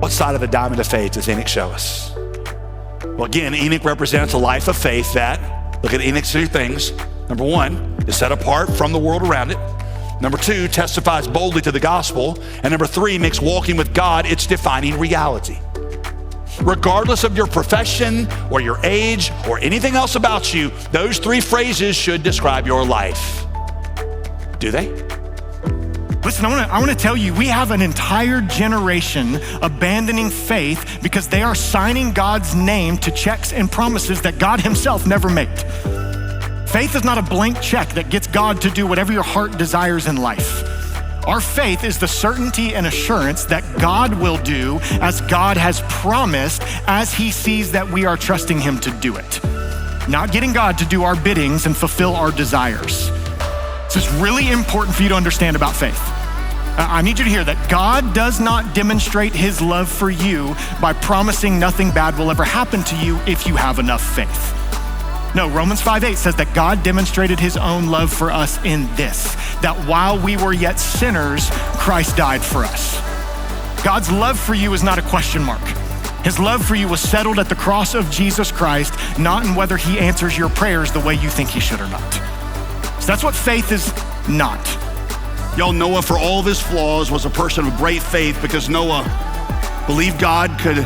what side of the diamond of faith does Enoch show us? Well, again, Enoch represents a life of faith that, look at Enoch's 2 things. Number 1, is set apart from the world around it. Number 2, testifies boldly to the gospel. And number 3, makes walking with God its defining reality. Regardless of your profession or your age or anything else about you, those 3 phrases should describe your life. Do they? Listen, I want to tell you, we have an entire generation abandoning faith because they are signing God's name to checks and promises that God himself never made. Faith is not a blank check that gets God to do whatever your heart desires in life. Our faith is the certainty and assurance that God will do as God has promised, as he sees that we are trusting him to do it. Not getting God to do our biddings and fulfill our desires. So it's really important for you to understand about faith. I need you to hear that God does not demonstrate his love for you by promising nothing bad will ever happen to you if you have enough faith. No, Romans 5:8 says that God demonstrated his own love for us in this, that while we were yet sinners, Christ died for us. God's love for you is not a question mark. His love for you was settled at the cross of Jesus Christ, not in whether he answers your prayers the way you think he should or not. So that's what faith is not. Y'all, Noah, for all of his flaws, was a person of great faith because Noah believed God could,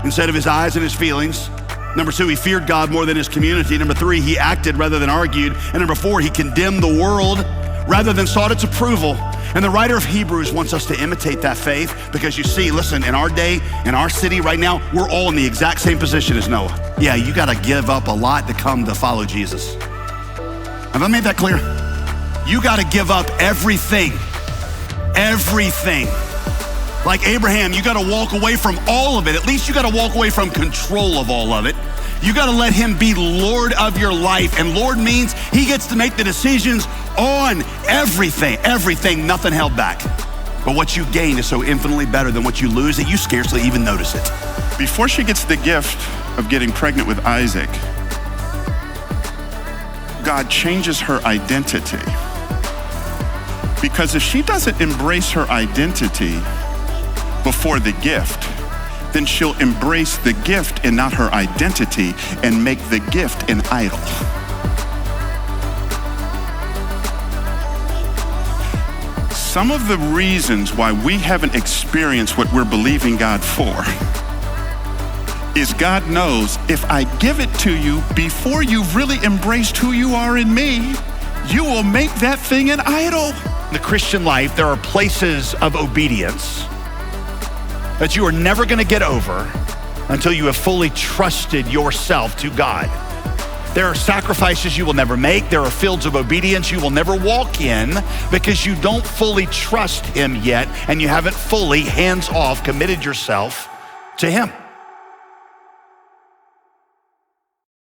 instead of his eyes and his feelings. Number 2, he feared God more than his community. Number 3, he acted rather than argued. And number 4, he condemned the world rather than sought its approval. And the writer of Hebrews wants us to imitate that faith because you see, listen, in our day, in our city right now, we're all in the exact same position as Noah. Yeah, you gotta give up a lot to come to follow Jesus. Have I made that clear? You gotta give up everything. Everything. Like Abraham, you gotta walk away from all of it. At least you gotta walk away from control of all of it. You gotta let him be Lord of your life. And Lord means he gets to make the decisions on everything, nothing held back. But what you gain is so infinitely better than what you lose that you scarcely even notice it. Before she gets the gift of getting pregnant with Isaac, God changes her identity. Because if she doesn't embrace her identity before the gift, then she'll embrace the gift and not her identity and make the gift an idol. Some of the reasons why we haven't experienced what we're believing God for is God knows if I give it to you before you've really embraced who you are in me, you will make that thing an idol. In the Christian life, there are places of obedience that you are never gonna get over until you have fully trusted yourself to God. There are sacrifices you will never make. There are fields of obedience you will never walk in because you don't fully trust him yet and you haven't fully, hands off, committed yourself to him.